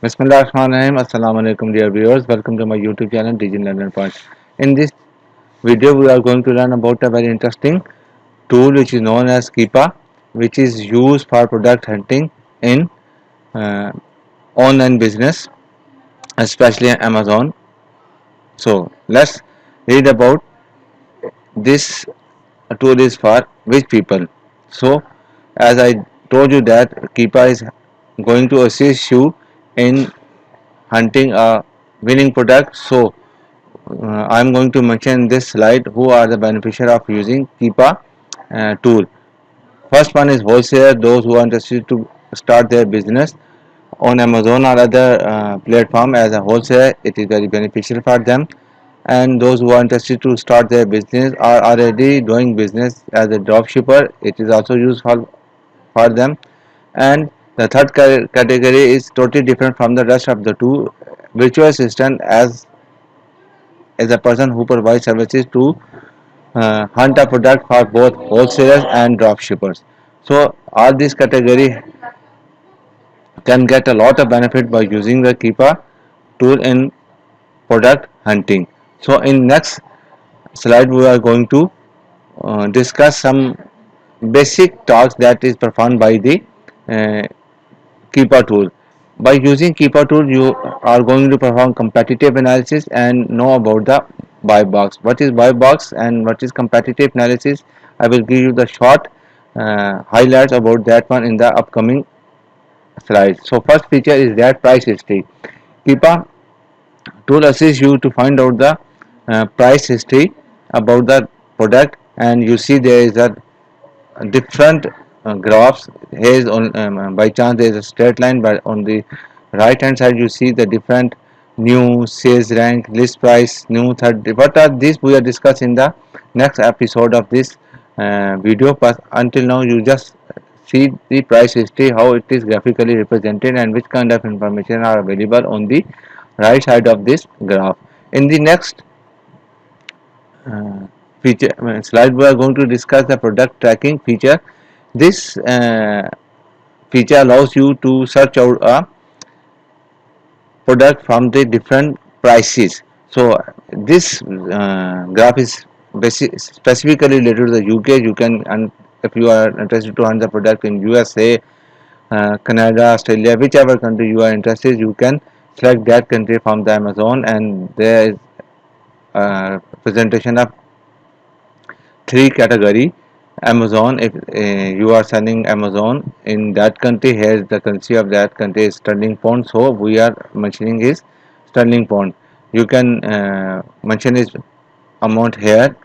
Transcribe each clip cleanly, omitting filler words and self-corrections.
Bismillahirrahmanirrahim. Assalamu alaikum dear viewers. Welcome to my YouTube channel Digital Learner Point. In this video we are going to learn about a very interesting tool which is known as Keepa, which is used for product hunting in uh, online business, especially Amazon. So let's read about this tool is for which people. So as I told you that Keepa is going to assist you in hunting a winning product. So I'm going to mention in this slide who are the beneficiaries of using Keepa tool. First one is wholesaler, those who are interested to start their business on Amazon or other platform as a wholesaler. It is very beneficial for them. And those who are interested to start their business are already doing business as a dropshipper. It is also useful for them. And the third category is totally different from the rest of the two. Virtual assistant as a person who provides services to hunt a product for both wholesalers and dropshippers. So all these category can get a lot of benefit by using the Keepa tool in product hunting. So in next slide we are going to discuss some basic tasks that is performed by the uh, Keepa tool. By using Keepa tool, you are going to perform competitive analysis and know about the buy box. What is buy box and what is competitive analysis? I will give you the short highlights about that one in the upcoming slides. So first feature is that price history. Keepa tool assists you to find out the price history about the product, and you see there is a different graphs. Here is on by chance there is a straight line, but on the right hand side you see the different new sales rank, list price, new third. What are these we are discussing in the next episode of this video, but until now you just see the price history, how it is graphically represented and which kind of information are available on the right side of this graph. In the next uh, feature slide we are going to discuss the product tracking feature. This feature allows you to search out a product from the different prices. So this graph is specifically related to the UK. You can, and if you are interested to hunt the product in USA, Canada, Australia, whichever country you are interested, you can select that country from the Amazon, and there is presentation of three category. Amazon, if you are selling Amazon in that country, here the currency of that country is sterling pound, so we are mentioning is sterling pound. You can mention his amount here.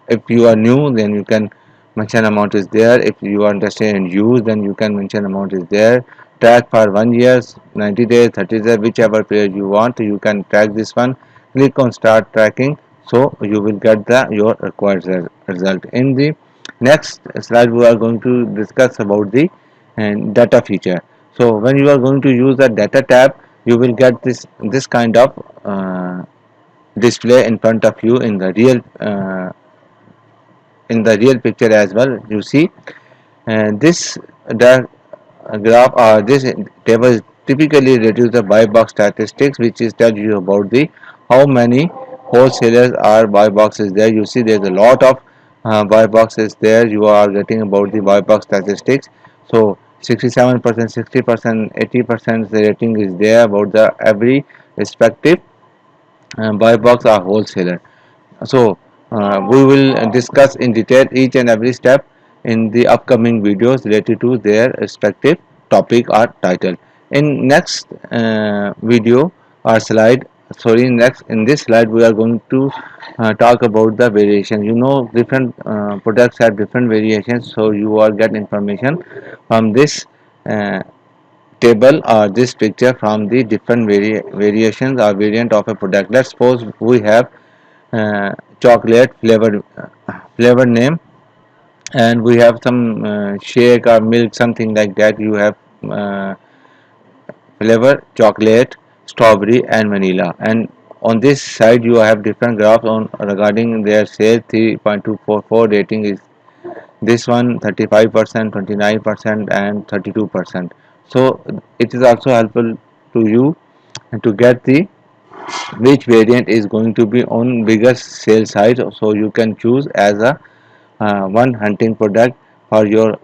If you are new, then you can mention amount is there. If you are interested in use, then you can mention amount is there. Track for 1 year, 90 days, 30 days, whichever period you want, you can track this one. Click on start tracking, so you will get the your required result. In the next slide we are going to discuss about the data feature. So when you are going to use the data tab, you will get this kind of display in front of you in the real picture as well. You see, and this the graph or this table typically reduce the buy box statistics, which is tell you about the how many wholesalers are buy boxes there. You see there's a lot of buy boxes there. You are getting about the buy box statistics. So 67%, 60%, 80% the rating is there about the every respective buy box or wholesaler. So we will discuss in detail each and every step in the upcoming videos related to their respective topic or title. In next video or slide, sorry, next in this slide we are going to talk about the variation. You know, different products have different variations, so you all get information from this uh, table or this picture from the different variations or variant of a product. Let's suppose we have chocolate flavor name, and we have some shake or milk, something like that. You have uh, flavor chocolate, strawberry and vanilla, and on this side you have different graphs on regarding their sales. 3.244 rating is this one, 35%, 29% and 32%. So it is also helpful to you to get the which variant is going to be on bigger sale size, so you can choose as a one hunting product for your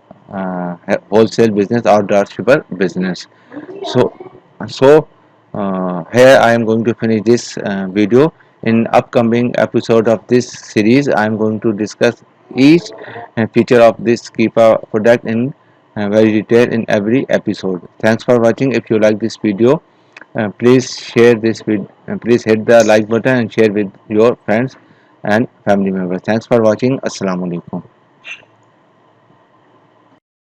wholesale business or dropshipper business. So so here I am going to finish this video. In upcoming episode of this series, I am going to discuss each feature of this keeper product in very detail in every episode. Thanks for watching. If you like this video, please share this with please hit the like button and share with your friends and family members. Thanks for watching. Assalamu alaikum.